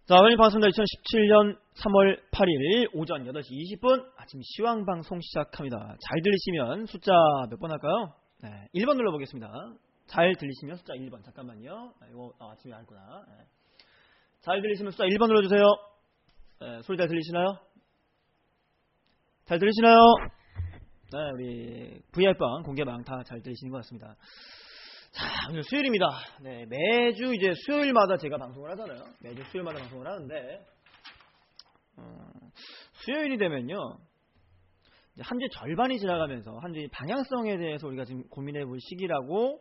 자, 여러분 반갑습니다. 2017년 3월 8일 오전 8시 20분 아침 시황방송 시작합니다. 잘 들리시면 숫자 몇 번 할까요? 네, 1번 눌러보겠습니다. 잘 들리시면 숫자 1번. 잠깐만요. 이거 아침에 알구나. 네. 잘 들리시면 숫자 1번 눌러주세요. 네, 소리 잘 들리시나요? 잘 들리시나요? 네, 우리 VR방 공개방 다 잘 들리시는 것 같습니다. 자, 오늘 수요일입니다. 네, 매주 이제 수요일마다 제가 방송을 하잖아요. 매주 수요일마다 방송을 하는데, 수요일이 되면요, 한 주 절반이 지나가면서 한 주의 방향성에 대해서 우리가 지금 고민해 볼 시기라고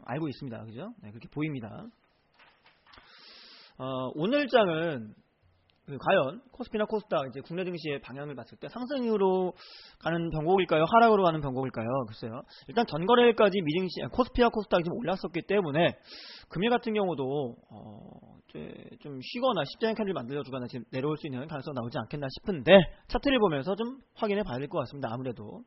알고 있습니다. 그죠? 네, 그렇게 보입니다. 오늘 장은 과연 코스피나 코스닥 이제 국내 증시의 방향을 봤을 때 상승으로 가는 변곡일까요? 하락으로 가는 변곡일까요? 글쎄요. 일단 전거래일까지 미증시 코스피와 코스닥이 좀 올랐었기 때문에 금일 같은 경우도 좀 쉬거나 십자인 캔들 만들어주거나 지금 내려올 수 있는 가능성 나오지 않겠나 싶은데 차트를 보면서 좀 확인해 봐야 될 것 같습니다. 아무래도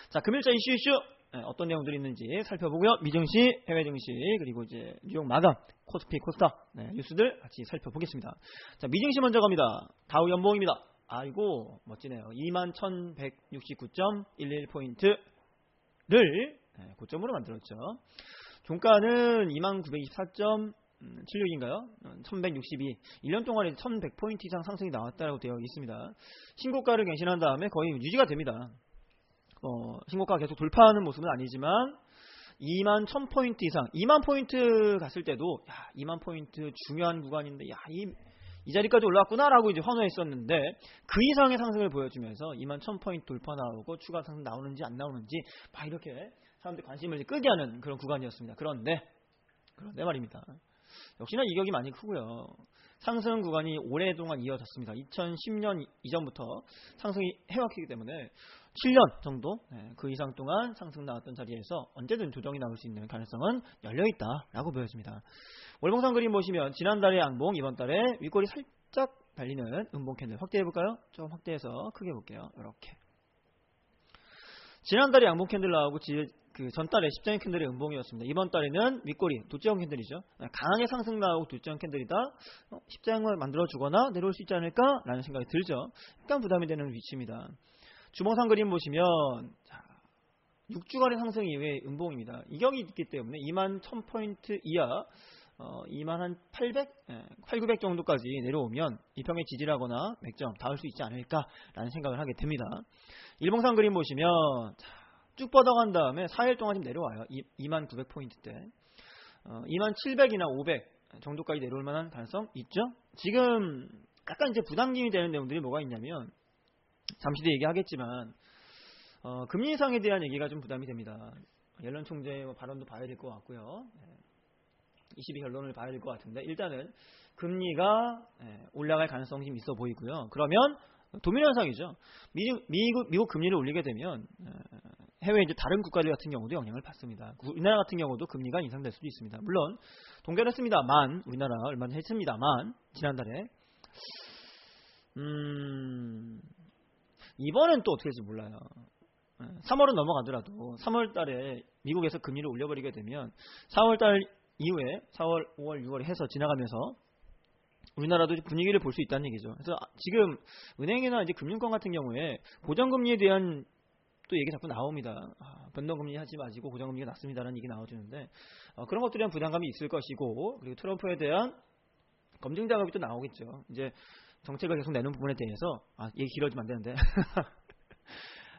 자, 금일자 이슈 네, 어떤 내용들이 있는지 살펴보고요. 미증시, 해외 증시, 그리고 이제 뉴욕 마감, 코스피, 코스닥 네, 뉴스들 같이 살펴보겠습니다. 자, 미증시 먼저 갑니다. 다우 연봉입니다. 아이고 멋지네요. 21,169.11포인트를 네, 고점으로 만들었죠. 종가는 2924.76인가요? 1162. 1년 동안에 1100포인트 이상 상승이 나왔다고 되어 있습니다. 신고가를 갱신한 다음에 거의 유지가 됩니다. 신고가 계속 돌파하는 모습은 아니지만 2만 1000포인트 이상 2만 포인트 갔을 때도 2만 포인트 중요한 구간인데 이 자리까지 올라왔구나 라고 이제 환호했었는데 그 이상의 상승을 보여주면서 2만 1000포인트 돌파 나오고 추가 상승 나오는지 안 나오는지 막 이렇게 사람들 관심을 끄게 하는 그런 구간이었습니다. 그런데 말입니다. 역시나 이격이 많이 크고요. 상승 구간이 오랫동안 이어졌습니다. 2010년 이전부터 상승이 해왔기 때문에 7년 정도 그 이상 동안 상승 나왔던 자리에서 언제든 조정이 나올 수 있는 가능성은 열려있다라고 보여집니다. 월봉상 그림 보시면 지난달에 양봉, 이번달에 윗골이 살짝 달리는 음봉 캔들 확대해볼까요? 좀 확대해서 크게 볼게요. 이렇게 지난달에 양봉 캔들 나오고 그 전달에 십자인 캔들의 음봉이었습니다. 이번 달에는 윗꼬리 도지형 캔들이죠. 강하게 상승 나오고 도지형 캔들이다. 십자인을 만들어주거나 내려올 수 있지 않을까라는 생각이 들죠. 약간 부담이 되는 위치입니다. 주봉상 그림 보시면 6주간의 상승 이후에 음봉입니다. 이격이 있기 때문에 2만 1000포인트 이하 2만 한 800 정도까지 내려오면 이평의 지지라거나 맥점 닿을 수 있지 않을까라는 생각을 하게 됩니다. 일봉상 그림 보시면 쭉 뻗어간 다음에 4일 동안 좀 내려와요. 2만 900포인트대 2만 700이나 500 정도까지 내려올 만한 가능성 있죠. 지금 약간 이제 부담감이 되는 내용들이 뭐가 있냐면 잠시 뒤에 얘기하겠지만 금리 인상에 대한 얘기가 좀 부담이 됩니다. 옐런 총재의 발언도 봐야 될 것 같고요. 22 결론을 봐야 될 것 같은데 일단은 금리가 올라갈 가능성이 좀 있어 보이고요. 그러면 도미노 현상이죠. 미국 금리를 올리게 되면 해외 이제 다른 국가들 같은 경우도 영향을 받습니다. 우리나라 같은 경우도 금리가 인상될 수도 있습니다. 물론 동결 했습니다만 우리나라 얼마 전에 했습니다만 지난달에 이번엔 또 어떻게 될지 몰라요. 3월은 넘어가더라도 3월달에 미국에서 금리를 올려버리게 되면 4월달 이후에 4월, 5월, 6월 해서 지나가면서 우리나라도 분위기를 볼 수 있다는 얘기죠. 그래서 지금 은행이나 이제 금융권 같은 경우에 고정금리에 대한 또 얘기 자꾸 나옵니다. 변동금리 하지 마시고 고정금리가 낮습니다라는 얘기 나와주는데 그런 것들에 대한 부담감이 있을 것이고 그리고 트럼프에 대한 검증 작업이 또 나오겠죠. 이제 정책을 계속 내는 부분에 대해서 얘기 길어지면 안 되는데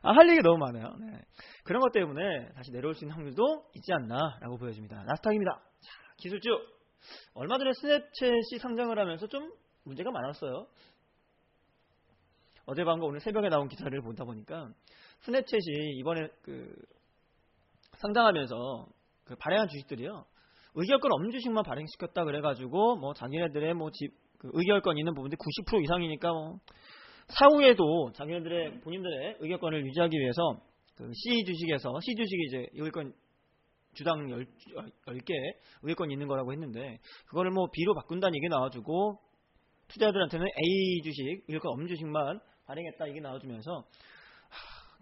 할 얘기가 너무 많아요. 네. 그런 것 때문에 다시 내려올 수 있는 확률도 있지 않나라고 보여집니다. 나스닥입니다. 자, 기술주 얼마 전에 스냅챗이 상장을 하면서 좀 문제가 많았어요. 어젯밤과 오늘 새벽에 나온 기사를 보다 보니까 스냅챗이 이번에 상장하면서 발행한 주식들이요 의결권 없는 주식만 발행시켰다 그래가지고 뭐 자기네들의 의결권 있는 부분들 90% 이상이니까 사후에도 자기네들의 본인들의 의결권을 유지하기 위해서 C 주식이 이제 의결권 주당 10개 의결권이 있는 거라고 했는데 그거를 뭐 B로 바꾼다는 얘기 나와주고 투자자들한테는 A 주식 의결권 없는 주식만 발행했다 얘기 나와주면서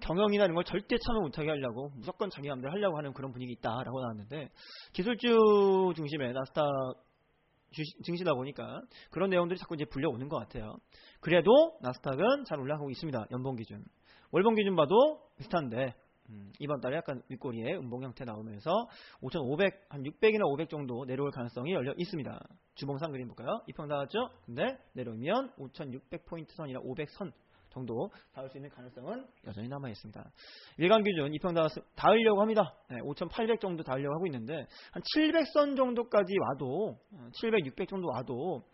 경영이나 이런 걸 절대 참여 못하게 하려고 무조건 자기 마음대로 하려고 하는 그런 분위기 있다라고 나왔는데 기술주 중심의 나스닥 증시다 보니까 그런 내용들이 자꾸 이제 불려오는 것 같아요. 그래도 나스닥은 잘 올라가고 있습니다. 연봉 기준. 월봉 기준 봐도 비슷한데 이번 달에 약간 윗꼬리에 음봉 형태 나오면서 5,500, 한 600이나 500 정도 내려올 가능성이 열려 있습니다. 주봉상 그림 볼까요? 이평 닿았죠? 근데 내려오면 5,600포인트 선이나 500선 정도 닿을 수 있는 가능성은 여전히 남아 있습니다. 일간 기준 이평 닿으려고 합니다. 5,800 정도 닿으려고 하고 있는데 한 700선 정도까지 와도 700, 600 정도 와도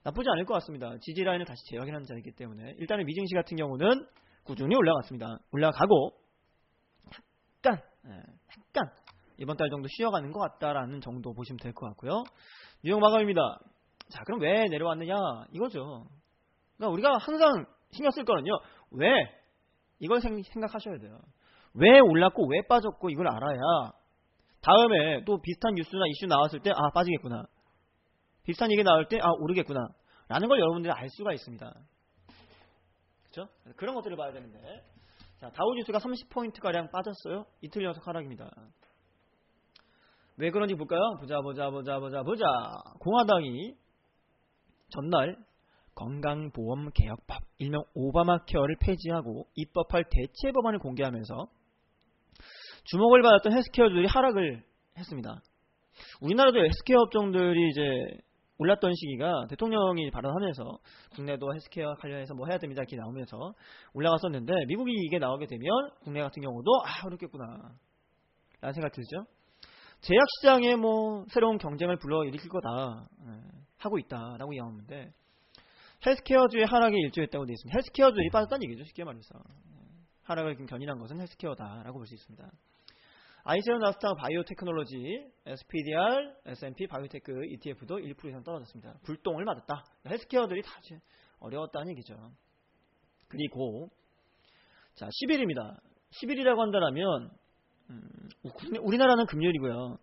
나쁘지 않을 것 같습니다. 지지 라인을 다시 재확인하는 자리이기 때문에 일단은 미증시 같은 경우는 꾸준히 올라갔습니다. 올라가고 약간 이번 달 정도 쉬어가는 것 같다라는 정도 보시면 될 것 같고요. 뉴욕 마감입니다. 자, 그럼 왜 내려왔느냐 이거죠. 그러니까 우리가 항상 신경 쓸 거는요. 왜? 이걸 생각하셔야 돼요. 왜 올랐고 왜 빠졌고 이걸 알아야 다음에 또 비슷한 뉴스나 이슈 나왔을 때 아 빠지겠구나. 비슷한 얘기 나올 때 아 오르겠구나. 라는 걸 여러분들이 알 수가 있습니다. 그렇죠? 그런 것들을 봐야 되는데 자, 다우지수가 30포인트가량 빠졌어요. 이틀 연속 하락입니다. 왜 그런지 볼까요? 보자. 공화당이 전날 건강보험개혁법, 일명 오바마 케어를 폐지하고 입법할 대체 법안을 공개하면서 주목을 받았던 헬스케어주들이 하락을 했습니다. 우리나라도 헬스케어 업종들이 이제 올랐던 시기가 대통령이 발언하면서 국내도 헬스케어 관련해서 뭐 해야 됩니다 이렇게 나오면서 올라갔었는데 미국이 이게 나오게 되면 국내 같은 경우도 아 어렵겠구나 라는 생각 들죠. 제약시장에 뭐 새로운 경쟁을 불러일으킬 거다 하고 있다라고 이야기하는데 헬스케어주의 하락에 일조했다고 되어 있습니다. 헬스케어주들이 빠졌다는 얘기죠. 쉽게 말해서 하락을 견인한 것은 헬스케어다라고 볼 수 있습니다. 아이세어 나스닥 바이오테크놀로지, SPDR, S&P 바이오테크 ETF도 1% 이상 떨어졌습니다. 불똥을 맞았다. 헬스케어들이 다 어려웠다는 얘기죠. 그리고 자 10일입니다. 10일이라고 한다면 우리나라는 금요일이고요.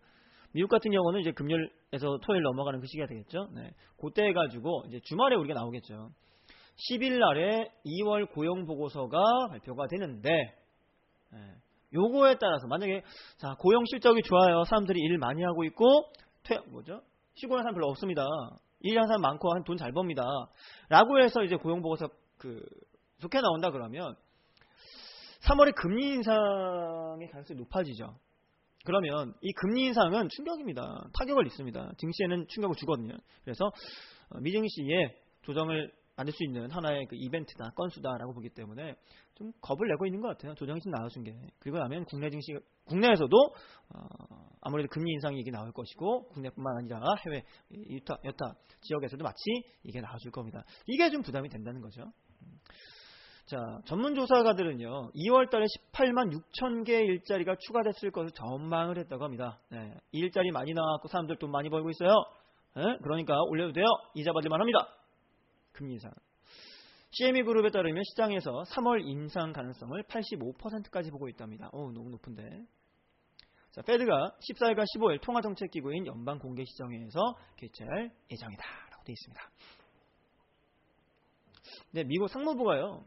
미국 같은 경우는 이제 금요일에서 토요일 넘어가는 그 시기가 되겠죠. 네. 그때 해가지고 이제 주말에 우리가 나오겠죠. 10일 날에 2월 고용 보고서가 발표가 되는데 요거에 따라서 만약에 자 고용 실적이 좋아요. 사람들이 일 많이 하고 있고 쉬고 난 사람 별로 없습니다. 일하는 사람 많고 돈 잘 법니다. 라고 해서 이제 고용 보고서 좋게 나온다 그러면 3월에 금리 인상의 가능성이 높아지죠. 그러면 이 금리 인상은 충격입니다. 타격을 입습니다. 증시에는 충격을 주거든요. 그래서 미증시에 조정을 만들 수 있는 하나의 그 이벤트다, 건수다라고 보기 때문에 좀 겁을 내고 있는 것 같아요. 조정이 좀 나와준 게. 그리고 나면 국내에서도 아무래도 금리 인상이 이게 나올 것이고 국내뿐만 아니라 해외 여타 지역에서도 마치 이게 나와줄 겁니다. 이게 좀 부담이 된다는 거죠. 자, 전문조사가들은요 2월달에 18만 6천 개의 일자리가 추가됐을 것을 전망을 했다고 합니다. 네, 이 일자리 많이 나왔고 사람들 돈 많이 벌고 있어요. 네, 그러니까 올려도 돼요. 이자 받을만 합니다. 금리 인상. CME 그룹에 따르면 시장에서 3월 인상 가능성을 85%까지 보고 있답니다. 너무 높은데. 자, 페드가 14일과 15일 통화정책기구인 연방공개시장회에서 개최할 예정이다라고 되어 있습니다. 네, 미국 상무부가요.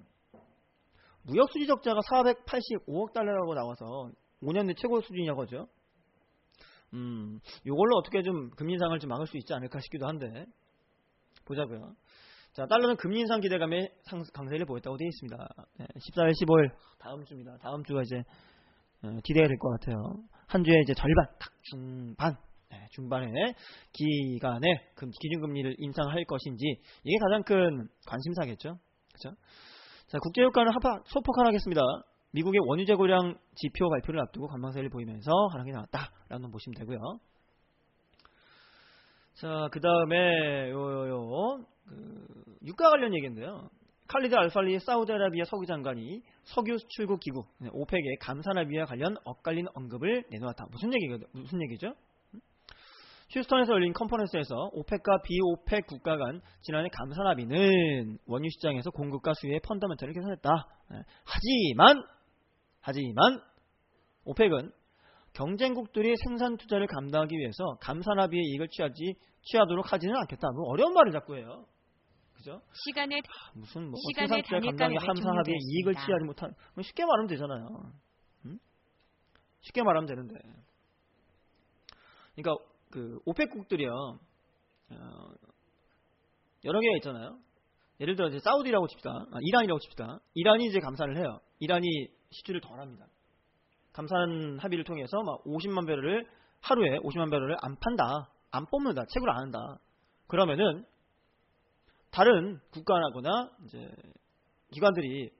무역수지 적자가 485억 달러라고 나와서 5년 내 최고 수준이라고 하죠. 이걸로 어떻게 좀 금리 인상을 좀 막을 수 있지 않을까 싶기도 한데 보자고요. 자, 달러는 금리 인상 기대감에 강세를 보였다고 되어 있습니다. 네, 14일, 15일 다음 주입니다. 다음 주가 이제 기대가 될 것 같아요. 한 주에 이제 절반, 중반에 기간에 기준금리를 인상할 것인지 이게 가장 큰 관심사겠죠. 그렇죠? 자, 국제유가는 소폭 하락했습니다. 미국의 원유 재고량 지표 발표를 앞두고 관망세를 보이면서 하락이 나왔다라는 건 보시면 되고요. 자, 그 다음에 유가 관련 얘기인데요. 칼리드 알팔리 사우디아라비아 석유장관이 석유 수출국 기구 오펙의 감산합의와 관련 엇갈린 언급을 내놓았다. 무슨 얘기죠? 휴스턴에서 열린 컨퍼런스에서 오펙과 비오펙 국가 간 지난해 감산합의는 원유 시장에서 공급과 수요의 펀더멘털을 개선했다. 하지만 오펙은 경쟁국들이 생산 투자를 감당하기 위해서 감산합의의 이익을 취하도록 하지는 않겠다. 뭐 어려운 말을 자꾸 해요. 그죠? 무슨 생산 투자 감당하기 감산합의의 이익을 취하지 못한 쉽게 말하면 되잖아요. 쉽게 말하면 되는데. 그러니까 오펙국들이요. 여러 개가 있잖아요. 예를 들어 이제 사우디라고 칩시다. 이란이라고 칩시다. 이란이 이제 감산을 해요. 이란이 시추를 덜합니다. 감산 합의를 통해서 막 50만 배럴을 하루에 50만 배럴을 안 판다, 안 뽑는다, 채굴 안 한다. 그러면은 다른 국가라거나 이제 기관들이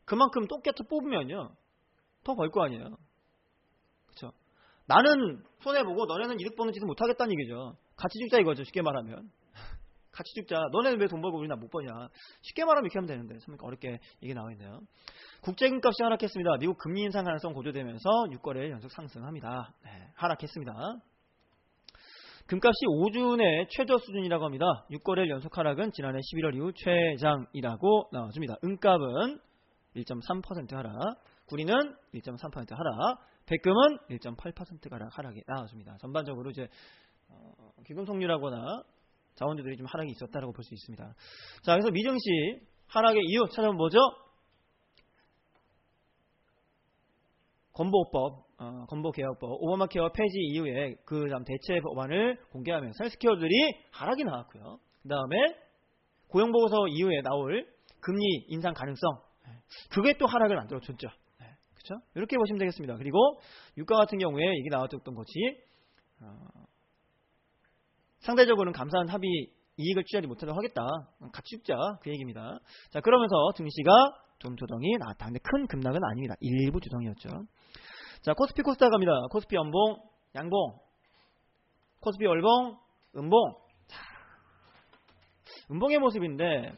그만큼 똑같이 뽑으면요 더 벌 거 아니에요. 그렇죠? 나는 손해 보고 너네는 이득 보는 짓은 못 하겠다는 얘기죠. 같이 죽자 이거죠. 쉽게 말하면. 같이 죽자. 너네는 왜 돈 벌고 우리는 못 버냐. 쉽게 말하면 이렇게 하면 되는데 참 어렵게 이게 나와 있네요. 국제금값이 하락했습니다. 미국 금리 인상 가능성 고조되면서 6거래일 연속 상승합니다. 네, 하락했습니다. 금값이 5주 최저 수준이라고 합니다. 6거래일 연속 하락은 지난해 11월 이후 최장이라고 나와줍니다. 은값은 1.3% 하락, 구리는 1.3% 하락, 백금은 1.8% 하락이 나와줍니다. 전반적으로 이제 귀금속류라거나 자원주들이 좀 하락이 있었다라고 볼 수 있습니다. 자, 그래서 미증시 하락의 이유 찾아보면 뭐죠? 건보개혁법, 오바마 케어 폐지 이후에 그 다음 대체 법안을 공개하면서 헬스케어들이 하락이 나왔고요. 그 다음에 고용보고서 이후에 나올 금리 인상 가능성, 그게 또 하락을 만들어줬죠. 그렇죠? 이렇게 보시면 되겠습니다. 그리고 유가 같은 경우에 이게 나왔던 것이 상대적으로는 감사한 합의 이익을 취하지 못하도록 하겠다. 같이 죽자. 그 얘기입니다. 자, 그러면서 증시가 좀 조정이 나왔다. 근데 큰 급락은 아닙니다. 일부 조정이었죠. 자, 코스피 코스닥 갑니다. 코스피 연봉, 양봉, 코스피 월봉, 음봉. 자, 음봉의 모습인데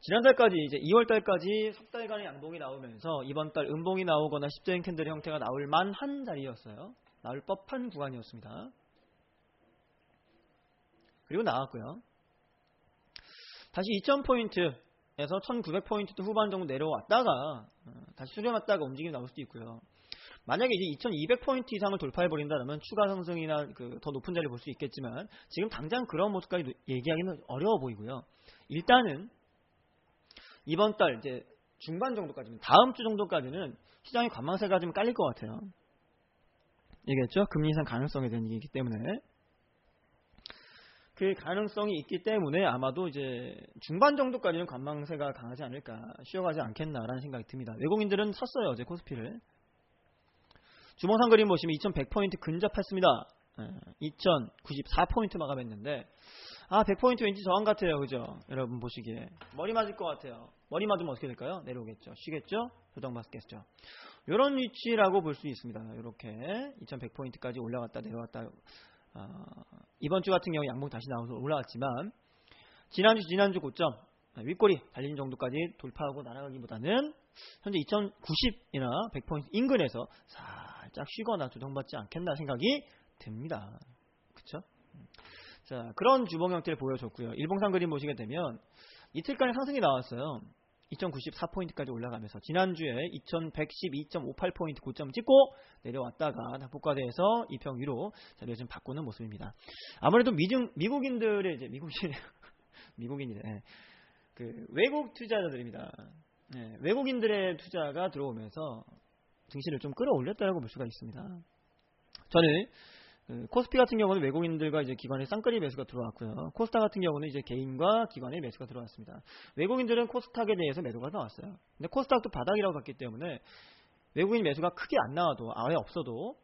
지난달까지 이제 2월달까지 석 달간의 양봉이 나오면서 이번 달 음봉이 나오거나 십자인 캔들의 형태가 나올 만한 자리였어요. 나올 법한 구간이었습니다. 그리고 나왔고요. 다시 2000포인트에서 1900포인트 후반 정도 내려왔다가 다시 수렴했다가 움직임이 나올 수도 있고요. 만약에 이제 2200포인트 이상을 돌파해버린다면 추가 상승이나 더 높은 자리를 볼 수 있겠지만 지금 당장 그런 모습까지 얘기하기는 어려워 보이고요. 일단은 이번 달 이제 중반 정도까지는, 다음 주 정도까지는 시장의 관망세가 좀 깔릴 것 같아요. 얘기했죠? 금리 인상 가능성에 대한 얘기이기 때문에. 그 가능성이 있기 때문에 아마도 이제 중반 정도까지는 관망세가 강하지 않을까, 쉬어가지 않겠나라는 생각이 듭니다. 외국인들은 샀어요, 어제 코스피를. 주봉상 그림 보시면 2100포인트 근접했습니다. 2094포인트 마감했는데 100포인트 왠지 저항 같아요. 그죠? 여러분 보시기에 머리 맞을 것 같아요. 머리 맞으면 어떻게 될까요? 내려오겠죠. 쉬겠죠? 조정받겠죠. 이런 위치라고 볼 수 있습니다. 이렇게 2100포인트까지 올라갔다 내려왔다. 이번 주 같은 경우 양봉 다시 나와서 올라왔지만 지난주 고점 윗꼬리 달리는 정도까지 돌파하고 날아가기보다는 현재 2090이나 100포인트 인근에서 살짝 쉬거나 조정받지 않겠나 생각이 듭니다. 그쵸? 자, 그런 주봉 형태를 보여줬고요. 일봉상 그림 보시게 되면 이틀간의 상승이 나왔어요. 2094포인트까지 올라가면서 지난주에 2112.58포인트 고점 찍고 내려왔다가 낙폭과대에서 이평 위로 자리를 좀 바꾸는 모습입니다. 아무래도 미국인들의 이제 미국인이래. 그 외국 투자자들입니다. 네, 외국인들의 투자가 들어오면서 증시를 좀 끌어올렸다고 볼 수가 있습니다. 저는 코스피 같은 경우는 외국인들과 이제 기관의 쌍끌이 매수가 들어왔고요. 코스닥 같은 경우는 이제 개인과 기관의 매수가 들어왔습니다. 외국인들은 코스닥에 대해서 매도가 나왔어요. 근데 코스닥도 바닥이라고 봤기 때문에 외국인 매수가 크게 안 나와도 아예 없어도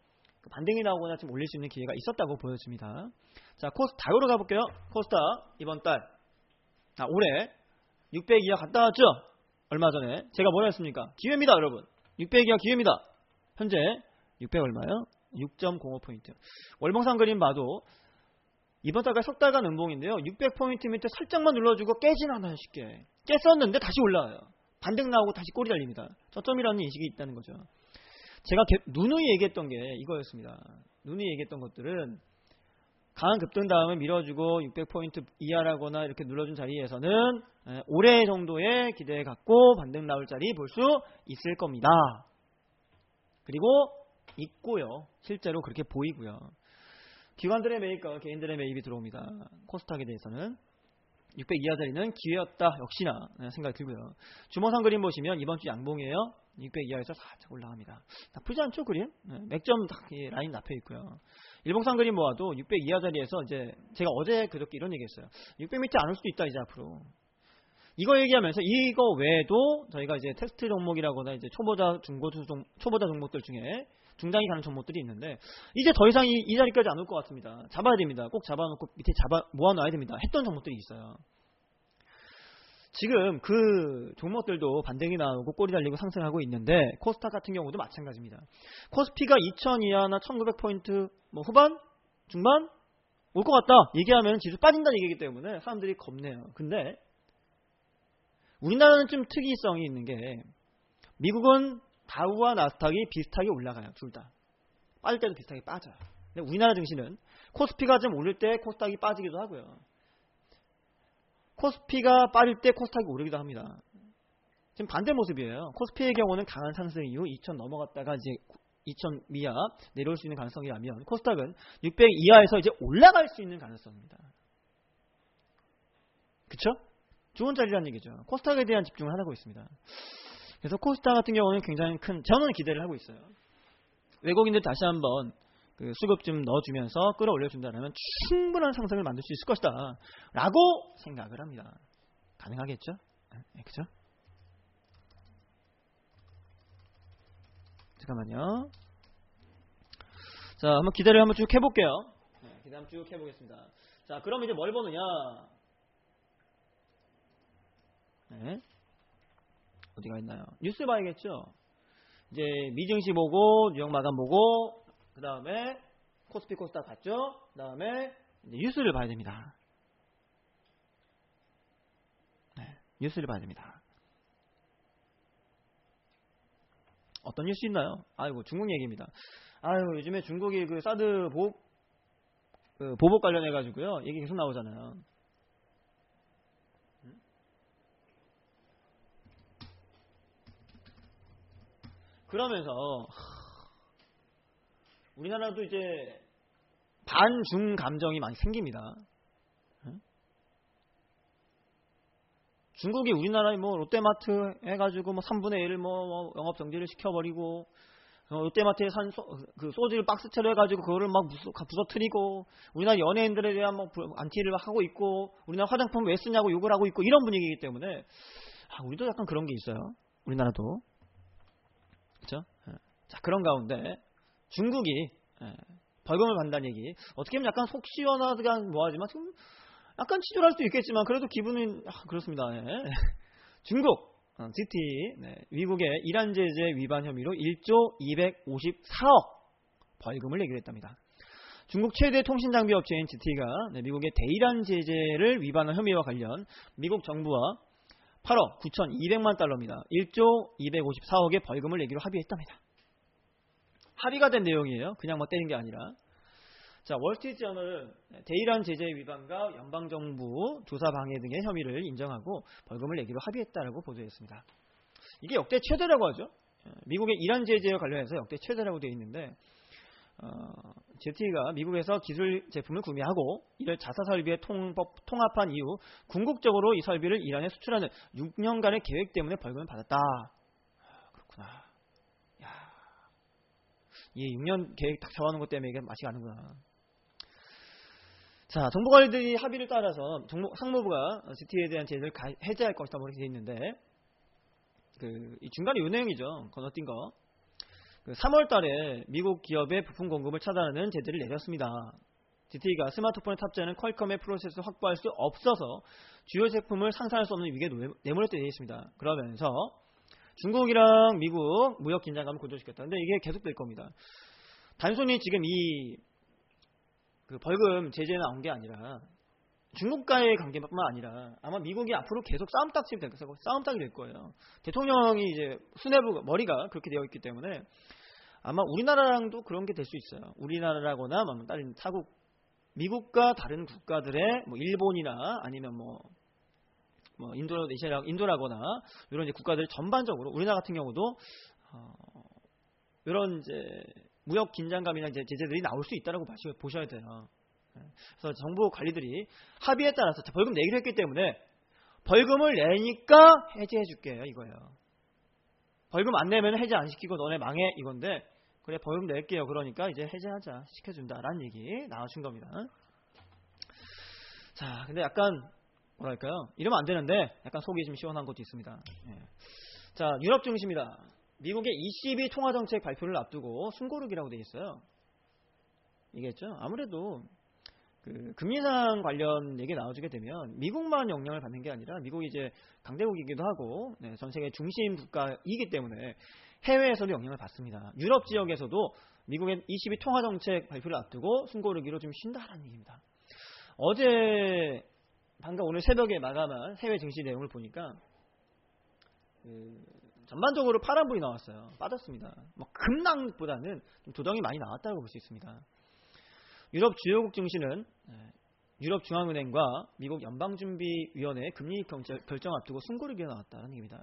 반등이 나오거나 좀 올릴 수 있는 기회가 있었다고 보여집니다. 자, 코스닥으로 가볼게요. 코스닥 이번 달 올해 600 이하 갔다 왔죠? 얼마 전에 제가 뭐라 했습니까? 기회입니다, 여러분. 600 이하 기회입니다. 현재 600 얼마요? 6.05포인트. 월봉상 그림 봐도 이번 달까지 석 달간 음봉인데요. 600포인트 밑에 살짝만 눌러주고 깨진 않아요. 쉽게. 깼었는데 다시 올라와요. 반등 나오고 다시 꼬리 달립니다. 저점이라는 인식이 있다는 거죠. 제가 누누이 얘기했던 게 이거였습니다. 누누이 얘기했던 것들은 강한 급등 다음에 밀어주고 600포인트 이하라거나 이렇게 눌러준 자리에서는 올해 정도의 기대에 갖고 반등 나올 자리 볼 수 있을 겁니다. 그리고 있고요. 실제로 그렇게 보이고요. 기관들의 매입과 개인들의 매입이 들어옵니다. 코스닥에 대해서는 600 이하 자리는 기회였다. 역시나 생각이 들고요. 주봉상 그림 보시면 이번 주 양봉이에요. 600 이하에서 살짝 올라갑니다. 나쁘지 않죠, 그림? 맥점 딱 라인 납혀 있고요. 일봉상 그림 모아도 600 이하짜리에서 이제 제가 어제 그저께 이런 얘기했어요. 600 밑에 안 올 수도 있다 이제 앞으로. 이거 얘기하면서 이거 외에도 저희가 이제 테스트 종목이라거나 이제 초보자 종목들 중에 중장이 가는 종목들이 있는데 이제 더 이상 이 자리까지 안 올 것 같습니다. 잡아야 됩니다. 꼭 잡아놓고 밑에 모아놔야 됩니다. 했던 종목들이 있어요. 지금 그 종목들도 반등이 나오고 꼬리 달리고 상승하고 있는데 코스닥 같은 경우도 마찬가지입니다. 코스피가 2000 이하나 1900포인트 뭐 후반? 중반? 올 것 같다 얘기하면 지수 빠진다는 얘기이기 때문에 사람들이 겁내요. 근데 우리나라는 좀 특이성이 있는 게 미국은 다우와 나스닥이 비슷하게 올라가요. 둘 다. 빠질 때도 비슷하게 빠져요. 근데 우리나라 증시는 코스피가 좀 오를 때 코스닥이 빠지기도 하고요. 코스피가 빠질 때 코스닥이 오르기도 합니다. 지금 반대 모습이에요. 코스피의 경우는 강한 상승 이후 2000 넘어갔다가 이제 2000 미하 내려올 수 있는 가능성이라면 코스닥은 600 이하에서 이제 올라갈 수 있는 가능성입니다. 그쵸? 좋은 자리라는 얘기죠. 코스닥에 대한 집중을 하고 있습니다. 그래서 코스닥 같은 경우는 굉장히 저는 기대를 하고 있어요. 외국인들 다시 한번 그 수급 좀 넣어주면서 끌어올려준다면 충분한 상승을 만들 수 있을 것이다 라고 생각을 합니다. 가능하겠죠? 네, 그죠? 잠깐만요. 자, 한번 기대를 한번 쭉 해볼게요. 네, 기대 한번 쭉 해보겠습니다. 자, 그럼 이제 뭘 보느냐? 네. 어디가 있나요? 뉴스 봐야겠죠? 이제 미증시 보고, 뉴욕 마감 보고, 그 다음에 코스피 코스닥 봤죠? 그 다음에 뉴스를 봐야 됩니다. 네, 뉴스를 봐야 됩니다. 어떤 뉴스 있나요? 아이고, 중국 얘기입니다. 아유, 요즘에 중국이 그 사드 보복 관련해가지고요. 얘기 계속 나오잖아요. 그러면서 우리나라도 이제 반중 감정이 많이 생깁니다. 중국이 우리나라에 뭐 롯데마트 해가지고 뭐 3분의 1을 뭐 영업 정지를 시켜버리고 롯데마트에 산 그 소주를 박스채로 해가지고 그거를 막 부서뜨리고 우리나라 연예인들에 대한 뭐 안티를 하고 있고 우리나라 화장품 왜 쓰냐고 욕을 하고 있고 이런 분위기이기 때문에 우리도 약간 그런 게 있어요. 우리나라도. 그렇죠? 자, 그런 가운데 중국이 벌금을 받는다는 얘기 어떻게 보면 약간 속 시원하다 뭐하지만 좀 약간 치졸할 수도 있겠지만 그래도 기분은 그렇습니다. 네. 중국 GT 미국의 이란 제재 위반 혐의로 1조 254억 벌금을 내기로 했답니다. 중국 최대 통신장비 업체인 GT가 미국의 대이란 제재를 위반한 혐의와 관련 미국 정부와 8억 9,200만 달러입니다. 1조 254억의 벌금을 내기로 합의했답니다. 합의가 된 내용이에요. 그냥 뭐 때린 게 아니라. 자, 월스트리트저널은 대이란 제재 위반과 연방정부 조사 방해 등의 혐의를 인정하고 벌금을 내기로 합의했다라고 보도했습니다. 이게 역대 최대라고 하죠. 미국의 이란 제재와 관련해서 역대 최대라고 되어 있는데 GT가 미국에서 기술 제품을 구매하고 이를 자사 설비에 통합한 이후 궁극적으로 이 설비를 이란에 수출하는 6년간의 계획 때문에 벌금을 받았다. 그렇구나. 야, 이 6년 계획 딱 잡아놓은 것 때문에 이게 맛이 가는구나. 자, 정보관리들이 합의를 따라서 상무부가 GT에 대한 제재를 해제할 것이다 이렇게 되어 있는데 이 중간에 요 내용이죠. 건너뛴 거. 3월 달에 미국 기업의 부품 공급을 차단하는 제재를 내렸습니다. GT가 스마트폰에 탑재하는 퀄컴의 프로세서를 확보할 수 없어서 주요 제품을 상산할 수 없는 위기에 내몰렸다고 되어 있습니다. 그러면서 중국이랑 미국 무역 긴장감을 고조시켰다. 근데 이게 계속될 겁니다. 단순히 지금 이 벌금 제재 나온 게 아니라 중국과의 관계뿐만 아니라 아마 미국이 앞으로 계속 싸움딱이 될 거예요. 대통령이 이제 수뇌부 머리가 그렇게 되어 있기 때문에 아마 우리나라랑도 그런 게 될 수 있어요. 우리나라라거나 다른 타국 미국과 다른 국가들의 뭐 일본이나 아니면 뭐 인도라거나 이런 이제 국가들 전반적으로 우리나라 같은 경우도 이런 이제 무역 긴장감이나 이제 제재들이 나올 수 있다라고 보셔야 돼요. 그래서 정부 관리들이 합의에 따라서 벌금 내기로 했기 때문에 벌금을 내니까 해제해 줄게요 이거예요. 벌금 안 내면 해제 안 시키고 너네 망해 이건데 그래 벌금 낼게요. 그러니까 이제 해제하자 시켜준다라는 얘기 나와준 겁니다. 자, 근데 약간 뭐랄까요? 이러면 안 되는데 약간 속이 좀 시원한 것도 있습니다. 예. 자, 유럽 증시입니다. 미국의 ECB 통화정책 발표를 앞두고 숨고르기라고 되어 있어요. 이겠죠? 아무래도 그 금리 인상 관련 얘기 나와주게 되면 미국만 영향을 받는 게 아니라 미국이 이제 강대국이기도 하고 전 세계 중심 국가이기 때문에 해외에서도 영향을 받습니다. 유럽 지역에서도 미국의 ECB 통화정책 발표를 앞두고 숨고르기로 좀 쉰다라는 얘기입니다. 어제 방금 오늘 새벽에 마감한 해외 증시 내용을 보니까 전반적으로 파란불이 나왔어요. 빠졌습니다. 뭐 급락보다는 좀 조정이 많이 나왔다고 볼 수 있습니다. 유럽 주요국 증시는 유럽 중앙은행과 미국 연방준비위원회의 금리 결정 앞두고 숨고르기가 나왔다는 얘기입니다.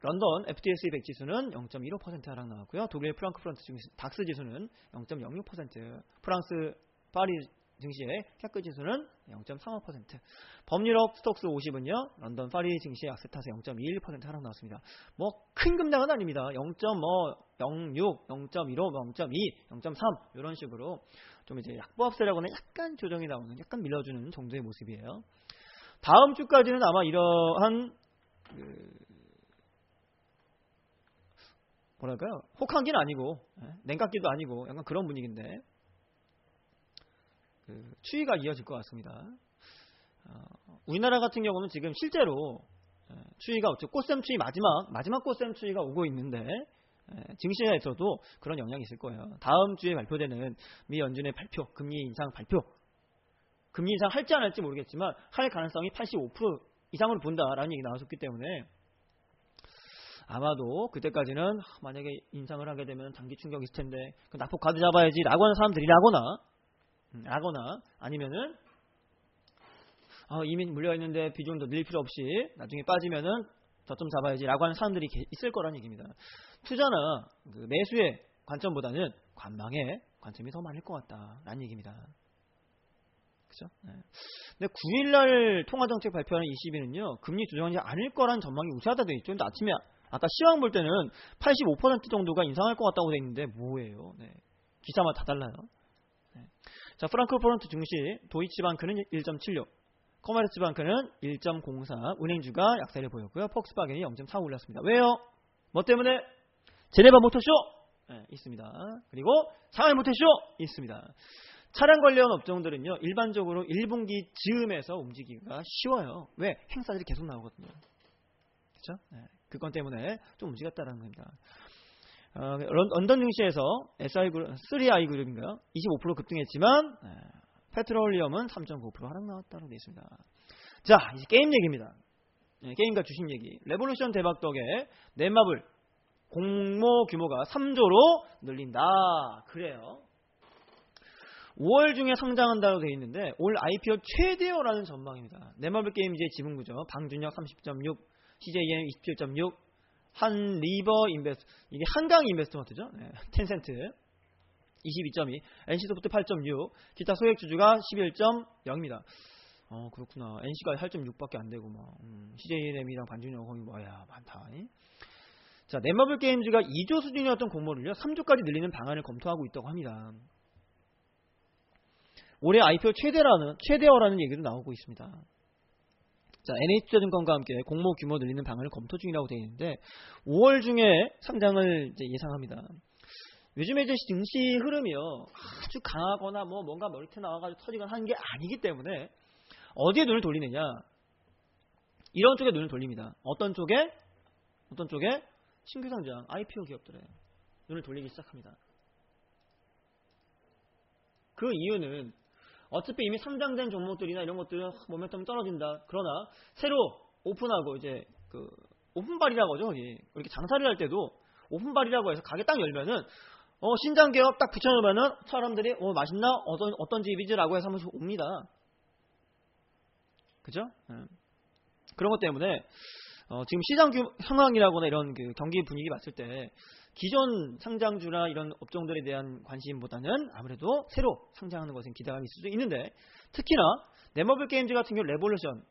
런던 FTSE 100 지수는 0.15% 하락 나왔고요. 독일 프랑크푸르트 닥스 지수는 0.06%, 프랑스 파리 증시의 캐크 지수는 0.35%, 범유럽 스톡스 50은요, 런던 파리 증시의 악세타세 0.21% 하락 나왔습니다. 뭐 큰 급락은 아닙니다. 0.06, 0.15, 0.2, 0.3 이런 식으로 좀 이제 약보합세라고는 약간 조정이 나오는, 약간 밀어주는 정도의 모습이에요. 다음 주까지는 아마 이러한 뭐랄까요? 혹한기는 아니고 냉각기도 아니고 약간 그런 분위기인데 추위가 이어질 것 같습니다. 우리나라 같은 경우는 지금 실제로 추위가 꽃샘추위 마지막 꽃샘추위가 오고 있는데 증시에서도 그런 영향이 있을 거예요. 다음 주에 발표되는 미 연준의 발표, 금리 인상 발표, 금리 인상 할지 안 할지 모르겠지만 할 가능성이 85% 이상으로 본다라는 얘기 나왔었기 때문에 아마도 그때까지는 만약에 인상을 하게 되면 단기 충격이 있을 텐데 낙폭 가드 잡아야지 라고 하는 사람들이라거나 아니면은 이미 물려있는데 비중도 늘릴 필요 없이 나중에 빠지면은 저점 잡아야지 라고 하는 사람들이 있을 거라는 얘기입니다. 투자나 매수의 관점보다는 관망의 관점이 더 많을 것 같다라는 얘기입니다. 그렇죠? 네. 근데 9일날 통화정책 발표하는 ECB는요 금리 조정하지 않을 거라는 전망이 우세하다 되어 있죠. 근데 아침에 아까 시황 볼 때는 85% 정도가 인상할 것 같다고 되어 있는데 뭐예요? 네. 기사마다 다 달라요. 네. 자, 프랑크푸르트 증시 도이치방크는 1.76, 코메르츠방크는 1.04, 은행주가 약세를 보였고요. 폭스바겐이 0.45 올랐습니다. 왜요? 뭐 때문에? 제네바 모터쇼 있습니다. 그리고 상하이 모터쇼 있습니다. 차량 관련 업종들은요 일반적으로 1분기 즈음에서 움직이기가 쉬워요. 왜? 행사들이 계속 나오거든요. 그렇죠? 네. 그건 때문에 좀 움직였다는 겁니다. 런던 증시에서 SI 그룹, 3i 그룹인가요? 25% 급등했지만 페트롤리엄은 3.9% 하락 나왔다고 되어 있습니다. 자, 이제 게임 얘기입니다. 게임과 주식 얘기. 레볼루션 대박 덕에 넷마블 공모 규모가 3조로 늘린다. 그래요. 5월 중에 상장한다고 되어 있는데 올 IPO 최대어라는 전망입니다. 넷마블 게임즈의 지분구조 방준혁 30.6, CJM 27.6, 한리버 인베스트, 이게 한강 인베스트먼트죠. 텐센트 22.2, NC소프트 8.6, 기타 소액 주주가 11.0입니다. 그렇구나. NC가 8.6밖에 안 되고 CJM이랑 반준혁 거기 뭐야 많다. 자, 넷마블 게임즈가 2조 수준이었던 공모를요 3조까지 늘리는 방안을 검토하고 있다고 합니다. 올해 IPO 최대어라는 얘기도 나오고 있습니다. 자, NH투자증권과 함께 공모 규모 늘리는 방안을 검토 중이라고 되어 있는데 5월 중에 상장을 이제 예상합니다. 요즘에 이제 증시 흐름이요 아주 강하거나 뭔가 머리채 나와가지고 터지거나 하는 게 아니기 때문에 어디에 눈을 돌리느냐? 이런 쪽에 눈을 돌립니다. 어떤 쪽에? 신규 상장 IPO 기업들에 눈을 돌리기 시작합니다. 그 이유는 어차피 이미 상장된 종목들이나 이런 것들은 모멘텀 떨어진다. 그러나 새로 오픈하고 이제 오픈발이라고 하죠. 이렇게 장사를 할 때도 오픈발이라고 해서 가게 딱 열면은 신장 기업 딱 붙여놓으면은 사람들이 맛있나 어떤 집이지라고 해서 한번 옵니다. 그죠? 그런 것 때문에 지금 시장 상황이라거나 이런 경기 분위기 봤을 때 기존 상장주나 이런 업종들에 대한 관심보다는 아무래도 새로 상장하는 것은 기대감이 있을 수 있는데 특히나 넷마블 게임즈 같은 경우 레볼루션,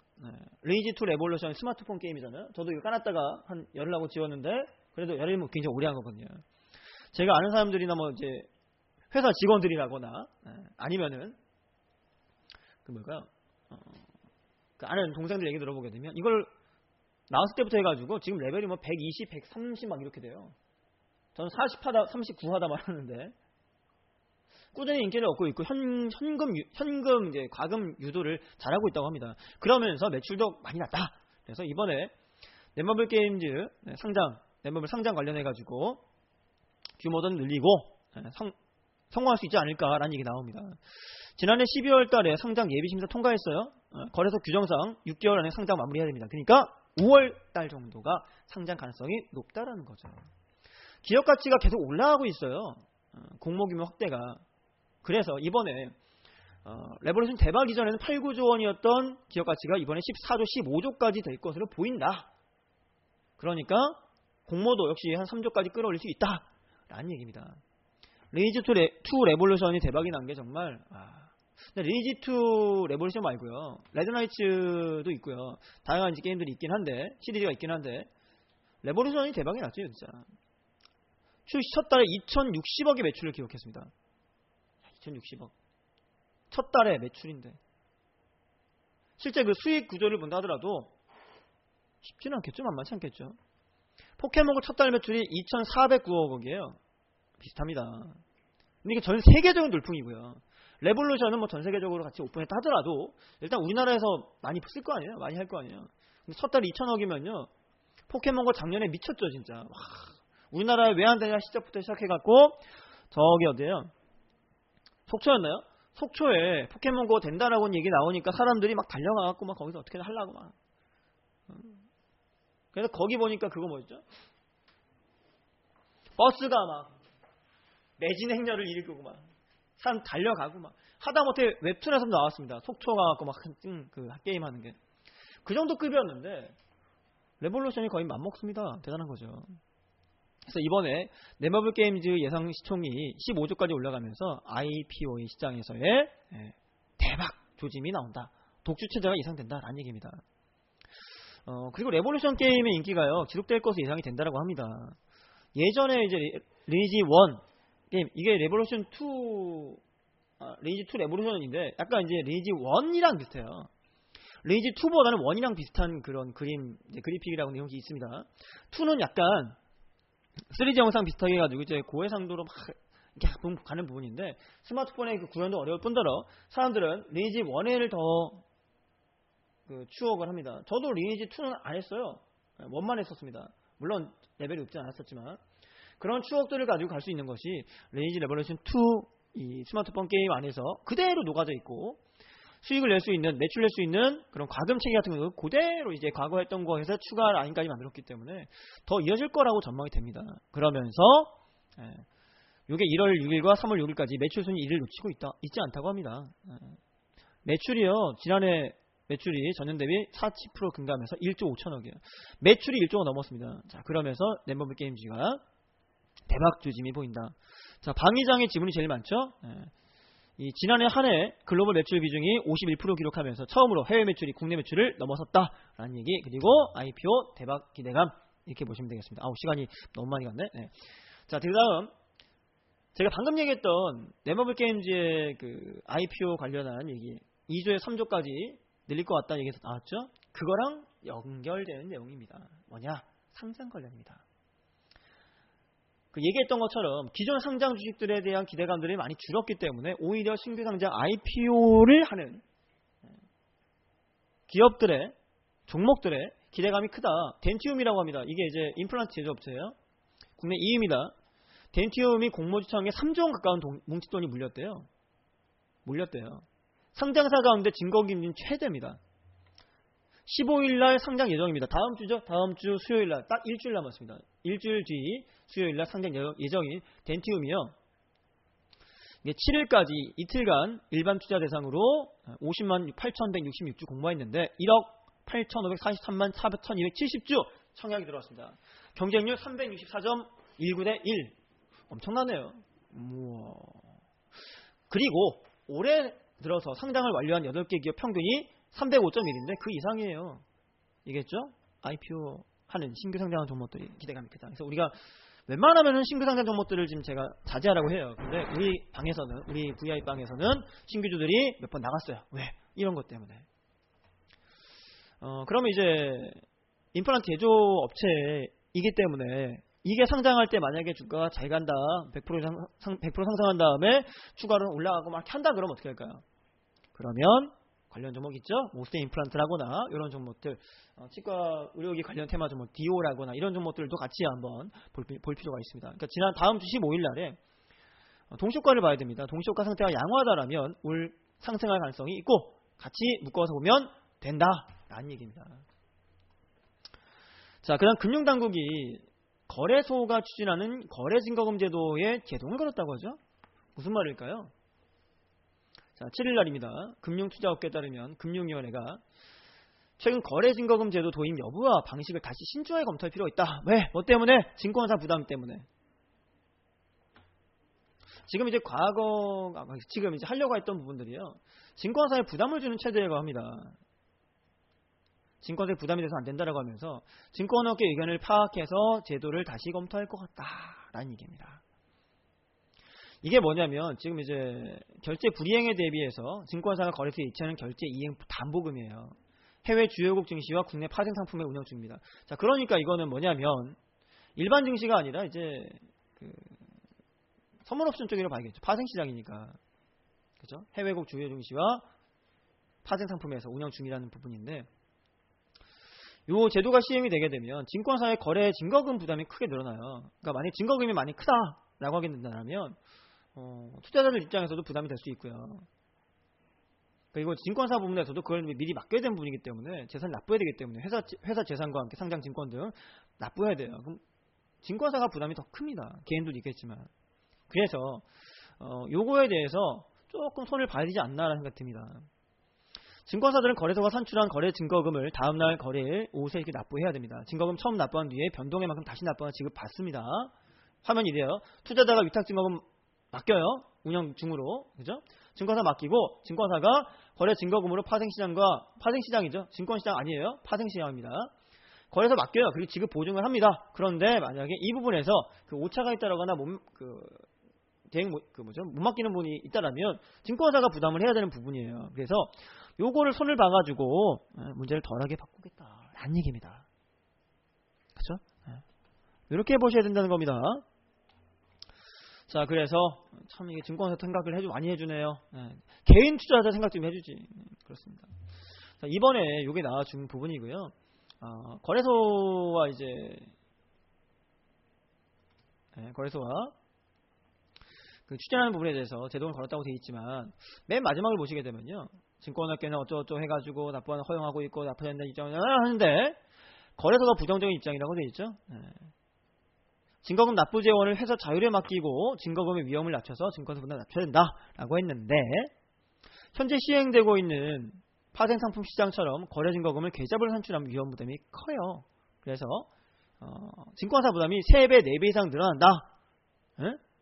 레이지2 레볼루션 스마트폰 게임이잖아요. 저도 이거 까놨다가 한 열흘 하고 지웠는데 그래도 열흘이면 굉장히 오래 한 거거든요. 제가 아는 사람들이나 뭐 이제 회사 직원들이라거나 아니면은 그 뭘까요? 그 아는 동생들 얘기 들어보게 되면 이걸 나왔을 때부터 해가지고 지금 레벨이 뭐 120, 130 막 이렇게 돼요. 저는 40하다, 39하다 말하는데 꾸준히 인기를 얻고 있고 현금 이제 과금 유도를 잘하고 있다고 합니다. 그러면서 매출도 많이 났다. 그래서 이번에 넷마블 게임즈 넷마블 상장 관련해가지고 규모도 늘리고 성공할 수 있지 않을까라는 얘기 나옵니다. 지난해 12월 달에 상장 예비심사 통과했어요. 거래소 규정상 6개월 안에 상장 마무리해야 됩니다. 그러니까 5월 달 정도가 상장 가능성이 높다라는 거죠. 기업 가치가 계속 올라가고 있어요. 공모 규모 확대가. 그래서 이번에 레볼루션 대박 이전에는 8, 9조 원이었던 기업 가치가 이번에 14조, 15조까지 될 것으로 보인다. 그러니까 공모도 역시 한 3조까지 끌어올릴 수 있다라는 얘기입니다. 레이지2 레볼루션이 대박이 난 게 정말 근데 레이지2 레볼루션 말고요. 레드나이츠도 있고요. 다양한 게임들이 있긴 한데 시리즈가 있긴 한데 레볼루션이 대박이 났죠. 진짜. 출시 첫 달에 2060억의 매출을 기록했습니다. 2060억. 첫 달에 매출인데 실제 그 수익 구조를 본다 하더라도 쉽지는 않겠죠. 만만치 않겠죠. 포켓몬고 첫 달 매출이 2,409억이에요. 비슷합니다. 근데 이게 전 세계적인 돌풍이고요. 레볼루션은 뭐 전 세계적으로 같이 오픈했다 하더라도 일단 우리나라에서 많이 쓸 거 아니에요? 많이 할 거 아니에요? 근데 첫 달에 2,000억이면요. 포켓몬고 작년에 미쳤죠, 진짜. 와, 우리나라에 왜 안 되냐 시작부터 시작해갖고 저기 어디에요? 속초였나요? 속초에 포켓몬고 된다라고 얘기 나오니까 사람들이 막 달려가갖고 막 거기서 어떻게든 하려고 막. 그래서 거기 보니까 그거 뭐였죠? 버스가 막 매진 행렬을 일으키고 막 사람 달려가고 막 하다못해 웹툰에서도 나왔습니다. 속초 가갖고 막 그 게임 하는 게 그 정도 급이었는데 레볼루션이 거의 맘먹습니다. 대단한 거죠. 그래서 이번에 넷마블 게임즈 예상 시총이 15조까지 올라가면서 IPO 시장에서의 대박 조짐이 나온다. 독주 체제가 예상된다라는 얘기입니다. 그리고 레볼루션 게임의 인기가요 지속될 것으로 예상이 된다라고 합니다. 예전에 이제 레이지 1 게임 이게 레볼루션 2 레이지 2 레볼루션인데 약간 이제 레이지 1이랑 비슷해요. 레이지 2보다는 1이랑 비슷한 그런 그래픽이라고 내용이 있습니다. 2는 약간 3D 영상 비슷하게 해가지고 이제 고해상도로 막 이렇게 가는 부분인데 스마트폰의 그 구현도 어려울 뿐더러 사람들은 레이지 1을 더 추억을 합니다. 저도 리니지 2는 안 했어요. 1만 했었습니다. 물론 레벨이 높지 않았었지만 그런 추억들을 가지고 갈 수 있는 것이 리니지 레볼루션 2 이 스마트폰 게임 안에서 그대로 녹아져 있고 수익을 낼 수 있는 매출 낼 수 있는 그런 과금 체계 같은 거 그대로 이제 과거 했던 거에서 추가 라인까지 만들었기 때문에 더 이어질 거라고 전망이 됩니다. 그러면서 이게 1월 6일과 3월 6일까지 매출 순위 1위를 놓치고 있지 않다고 합니다. 매출이요 지난해 매출이 전년 대비 40% 증가하면서 1조 5천억이에요. 매출이 1조가 넘었습니다. 자, 그러면서 넷마블 게임즈가 대박 조짐이 보인다. 자, 방위장의 지분이 제일 많죠. 이 지난해 한 해 글로벌 매출 비중이 51% 기록하면서 처음으로 해외 매출이 국내 매출을 넘어섰다라는 얘기. 그리고 IPO 대박 기대감 이렇게 보시면 되겠습니다. 시간이 너무 많이 갔네. 자, 그다음 제가 방금 얘기했던 넷마블 게임즈의 그 IPO 관련한 얘기 2조에 3조까지 늘릴 것 같다는 얘기에서 나왔죠? 그거랑 연결되는 내용입니다. 뭐냐? 상장 관련입니다. 그 얘기했던 것처럼 기존 상장 주식들에 대한 기대감들이 많이 줄었기 때문에 오히려 신규 상장 IPO를 하는 기업들의 종목들의 기대감이 크다. 덴티움이라고 합니다. 이게 이제 임플란트 제조업체예요. 국내 2위입니다. 덴티움이 공모주청에 3조 원 가까운 뭉칫돈이 물렸대요. 상장사 가운데 증거 기준 최대입니다. 15일날 상장 예정입니다. 다음 주죠? 다음 주 수요일날 딱 일주일 남았습니다. 일주일 뒤 수요일날 상장 예정인 덴티움이요. 7일까지 이틀간 일반 투자 대상으로 50만 8,166주 공모했는데 1억 8,543만 4,270주 청약이 들어왔습니다. 경쟁률 364.19 대 1. 엄청나네요. 우와. 그리고 올해 들어서 상장을 완료한 8개 기업 평균이 305.1인데 그 이상이에요. 이겠죠? IPO 하는 신규 상장한 종목들이 기대감이 크다. 그래서 우리가 웬만하면은 신규 상장 종목들을 지금 제가 자제하라고 해요. 근데 우리 VI 방에서는 신규주들이 몇 번 나갔어요. 왜? 이런 것 때문에. 그러면 이제 임플란트 제조업체이기 때문에 이게 상장할 때 만약에 주가가 잘 간다, 100% 상승한 다음에 추가로 올라가고 막 이렇게 한다 그러면 어떻게 할까요? 그러면 관련 종목 있죠? 모스트 임플란트라거나 이런 종목들, 치과 의료기 관련 테마 종목 디오라거나 이런 종목들도 같이 한번 볼 필요가 있습니다. 그러니까 다음 주 15일 날에 동시효과를 봐야 됩니다. 동시효과 상태가 양호하다라면 올 상승할 가능성이 있고 같이 묶어서 보면 된다라는 얘기입니다. 자, 그다음 금융당국이 거래소가 추진하는 거래증거금 제도에 제동을 걸었다고 하죠. 무슨 말일까요? 자, 7일 날입니다. 금융투자업계에 따르면 금융위원회가 최근 거래증거금 제도 도입 여부와 방식을 다시 신중하게 검토할 필요가 있다. 왜? 뭐 때문에? 증권사 부담 때문에. 지금 이제 지금 이제 하려고 했던 부분들이요. 증권사에 부담을 주는 체제라고 합니다. 증권사에 부담이 돼서 안 된다라고 하면서 증권업계 의견을 파악해서 제도를 다시 검토할 것 같다라는 얘기입니다. 이게 뭐냐면 지금 이제 결제 불이행에 대비해서 증권사가 거래소에 이체하는 결제 이행 담보금이에요. 해외 주요국 증시와 국내 파생 상품의 운영 중입니다. 자, 그러니까 이거는 뭐냐면 일반 증시가 아니라 이제 선물옵션 쪽으로 봐야겠죠. 파생 시장이니까. 그죠? 해외국 주요 증시와 파생 상품에서 운영 중이라는 부분인데 요 제도가 시행이 되게 되면 증권사의 거래 증거금 부담이 크게 늘어나요. 그러니까 만약 증거금이 많이 크다라고 하게 된다면 투자자들 입장에서도 부담이 될 수 있고요. 그리고 증권사 부분에서도 그걸 미리 맡겨야 되는 부분이기 때문에 재산을 납부해야 되기 때문에 회사 재산과 함께 상장 증권 등 납부해야 돼요. 그럼 증권사가 부담이 더 큽니다. 개인도 있겠지만. 그래서 요거에 대해서 조금 손을 봐야 되지 않나라는 생각이 듭니다. 증권사들은 거래소가 산출한 거래 증거금을 다음날 거래일 오후에 이렇게 납부해야 됩니다. 증거금 처음 납부한 뒤에 변동의 만큼 다시 납부하는 지급받습니다. 화면이 이래요. 투자자가 위탁 증거금 맡겨요. 운영 중으로. 그죠? 증권사 맡기고 증권사가 거래 증거금으로 파생시장이죠. 증권시장 아니에요. 파생시장입니다. 거래소 맡겨요. 그리고 지급 보증을 합니다. 그런데 만약에 이 부분에서 오차가 있다거나 못 맡기는 분이 있다라면 증권사가 부담을 해야 되는 부분이에요. 그래서 요거를 손을 봐가지고 문제를 덜하게 바꾸겠다라는 얘기입니다. 그렇죠? 이렇게 보셔야 된다는 겁니다. 자, 그래서 참 이게 증권사 생각을 많이 해주네요. 개인 투자자 생각 좀 해주지. 그렇습니다. 자, 이번에 요게 나와준 부분이고요. 거래소와 이제 거래소와 추진하는 부분에 대해서 제동을 걸었다고 되어 있지만 맨 마지막을 보시게 되면요. 증권업계는 어쩌고저쩌고 해가지고 납부하는 허용하고 있고 납부해야 된다는 입장을 하는데 거래소가 부정적인 입장이라고 되어 있죠. 증거금 납부 재원을 회사 자율에 맡기고 증거금의 위험을 낮춰서 증권사 부담을 낮춰야 된다라고 했는데 현재 시행되고 있는 파생상품 시장처럼 거래 증거금을 계좌별로 산출하면 위험 부담이 커요. 그래서 증권사 부담이 3배, 4배 이상 늘어난다.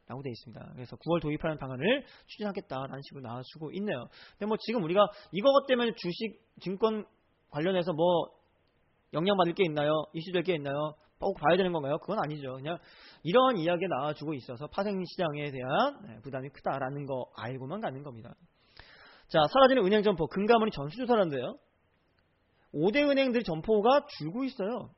라고 되어 있습니다. 그래서 9월 도입하는 방안을 추진하겠다라는 식으로 나와주고 있네요. 근데 뭐 지금 우리가 이거 때문에 주식, 증권 관련해서 뭐 영향받을 게 있나요? 이슈될 게 있나요? 꼭 봐야 되는 건가요? 그건 아니죠. 그냥 이런 이야기가 나와주고 있어서 파생시장에 대한 부담이 크다라는 거 알고만 가는 겁니다. 자, 사라지는 은행 점포, 금감원이 전수조사라는데요. 5대 은행들 점포가 줄고 있어요.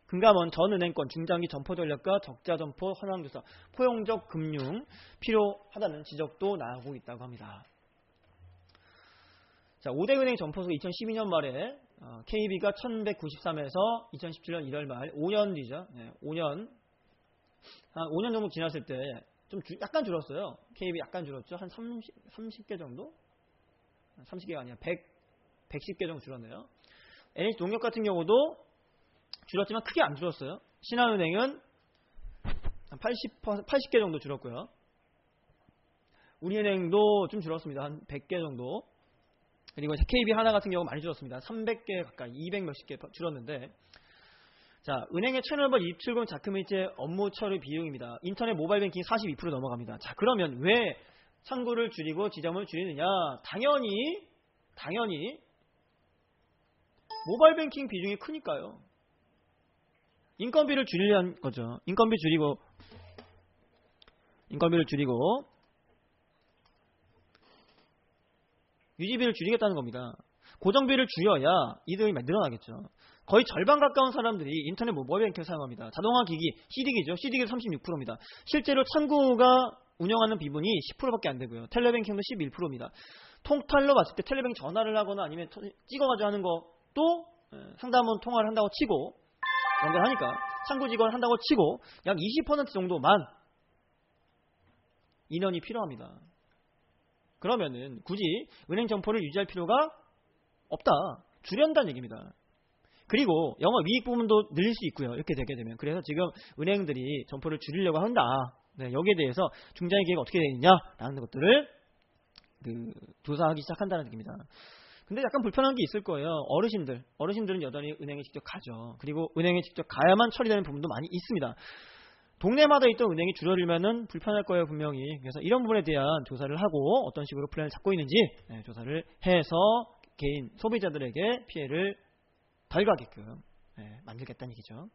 금감원 전 은행권 중장기 점포 전략과 적자 점포 현황조사, 포용적 금융 필요하다는 지적도 나오고 있다고 합니다. 자, 5대 은행 점포수가 2012년 말에 KB가 1193에서 2017년 1월 말 5년 뒤죠. 5년 정도 지났을 때 좀 약간 줄었어요. KB 약간 줄었죠. 한 30개 정도? 30개가 아니라 110개 정도 줄었네요. NH농협 같은 경우도 줄었지만 크게 안 줄었어요. 신한은행은 한 80개 정도 줄었고요. 우리은행도 좀 줄었습니다. 한 100개 정도. 그리고 KB 하나 같은 경우 많이 줄었습니다. 300개 가까이, 200 몇십 개 줄었는데, 자, 은행의 채널별 입출금 자금일제 업무 처리 비용입니다. 인터넷 모바일 뱅킹 42% 넘어갑니다. 자, 그러면 왜 창구를 줄이고 지점을 줄이느냐? 당연히 모바일 뱅킹 비중이 크니까요. 인건비를 줄이려는 거죠. 인건비를 줄이고 유지비를 줄이겠다는 겁니다. 고정비를 줄여야 이득이 늘어나겠죠. 거의 절반 가까운 사람들이 인터넷 모바일 뱅킹을 사용합니다. 자동화 기기, CD기죠. CD기도 36%입니다. 실제로 창구가 운영하는 비분이 10%밖에 안 되고요. 텔레뱅킹도 11%입니다. 통탈로 봤을 때 텔레뱅 전화를 하거나 아니면 찍어가지고 하는 것도 상담원 통화를 한다고 치고 연결하니까 창구 직원 한다고 치고 약 20% 정도만 인원이 필요합니다. 그러면은 굳이 은행 점포를 유지할 필요가 없다. 줄여야 한다는 얘기입니다. 그리고 영업이익 부분도 늘릴 수 있고요. 이렇게 되게 되면. 그래서 지금 은행들이 점포를 줄이려고 한다. 네, 여기에 대해서 중장기 계획이 어떻게 되느냐라는 것들을 조사하기 시작한다는 얘기입니다. 근데 약간 불편한 게 있을 거예요. 어르신들은 여전히 은행에 직접 가죠. 그리고 은행에 직접 가야만 처리되는 부분도 많이 있습니다. 동네마다 있던 은행이 줄어들면은 불편할 거예요, 분명히. 그래서 이런 부분에 대한 조사를 하고 어떤 식으로 플랜을 잡고 있는지 조사를 해서 개인 소비자들에게 피해를 덜 가게끔 만들겠다는 얘기죠.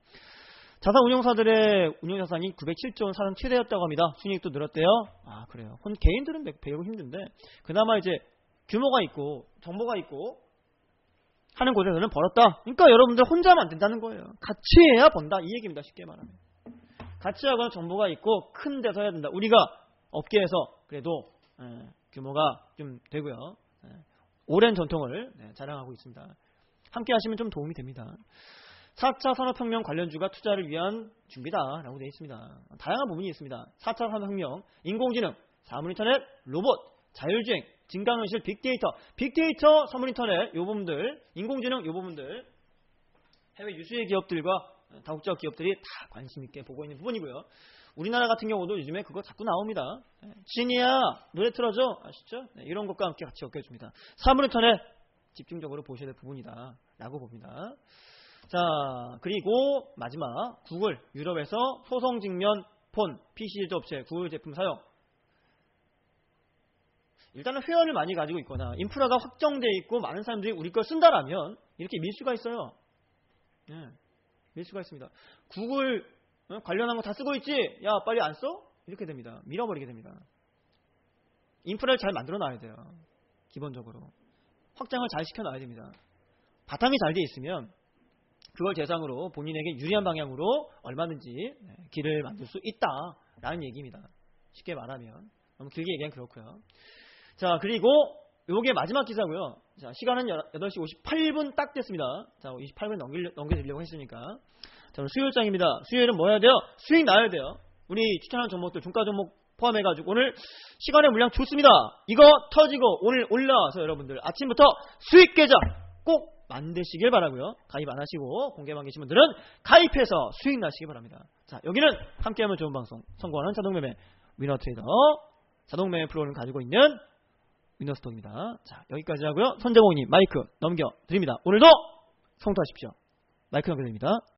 자산 운용사들의 운용자산이 907조 원 사상 최대였다고 합니다. 순이익도 늘었대요. 아, 그래요. 개인들은 배우기 힘든데 그나마 이제 규모가 있고 정보가 있고 하는 곳에서는 벌었다. 그러니까 여러분들 혼자 하면 안 된다는 거예요. 같이 해야 번다. 이 얘기입니다. 쉽게 말하면. 같이 하거나 정보가 있고 큰 데서 해야 된다. 우리가 업계에서 그래도 규모가 좀 되고요. 오랜 전통을 자랑하고 있습니다. 함께 하시면 좀 도움이 됩니다. 4차 산업혁명 관련주가 투자를 위한 준비다라고 되어 있습니다. 다양한 부분이 있습니다. 4차 산업혁명, 인공지능, 사물인터넷, 로봇, 자율주행, 증강현실, 빅데이터, 사물인터넷 요 부분들, 인공지능 요 부분들 해외 유수의 기업들과 다국적 기업들이 다 관심 있게 보고 있는 부분이고요. 우리나라 같은 경우도 요즘에 그거 자꾸 나옵니다. 진이야 노래 틀어줘 아시죠? 이런 것과 함께 같이 엮여줍니다. 사물인터넷 집중적으로 보셔야 될 부분이다 라고 봅니다. 자, 그리고 마지막 구글 유럽에서 소성 직면 폰 PC 제조업체 구글 제품 사용. 일단은 회원을 많이 가지고 있거나 인프라가 확정되어 있고 많은 사람들이 우리 걸 쓴다라면 이렇게 밀 수가 있어요. 밀 수가 있습니다. 구글 관련한 거 다 쓰고 있지? 야 빨리 안 써? 이렇게 됩니다. 밀어버리게 됩니다. 인프라를 잘 만들어 놔야 돼요. 기본적으로 확장을 잘 시켜놔야 됩니다. 바탕이 잘 돼 있으면 그걸 대상으로 본인에게 유리한 방향으로 얼마든지 길을 만들 수 있다라는 얘기입니다. 쉽게 말하면 너무 길게 얘기하면 그렇고요. 자, 그리고 요게 마지막 기사고요. 자, 시간은 8시 58분 딱 됐습니다. 자, 28분 넘겨드리려고 했으니까. 자, 수요일장입니다. 수요일은 뭐 해야 돼요? 수익 나야 돼요. 우리 추천한 종목들, 종가 종목 포함해가지고 오늘 시간의 물량 좋습니다. 이거 터지고 오늘 올라와서 여러분들 아침부터 수익 계좌 꼭 만드시길 바라고요. 가입 안 하시고 공개만 계신 분들은 가입해서 수익 나시기 바랍니다. 자, 여기는 함께하면 좋은 방송 성공하는 자동매매 위너트레이더 자동매매 프로그램을 가지고 있는 위너스톡입니다. 자, 여기까지 하고요. 선재공님 마이크 넘겨드립니다. 오늘도 성투하십시오. 마이크 넘겨드립니다.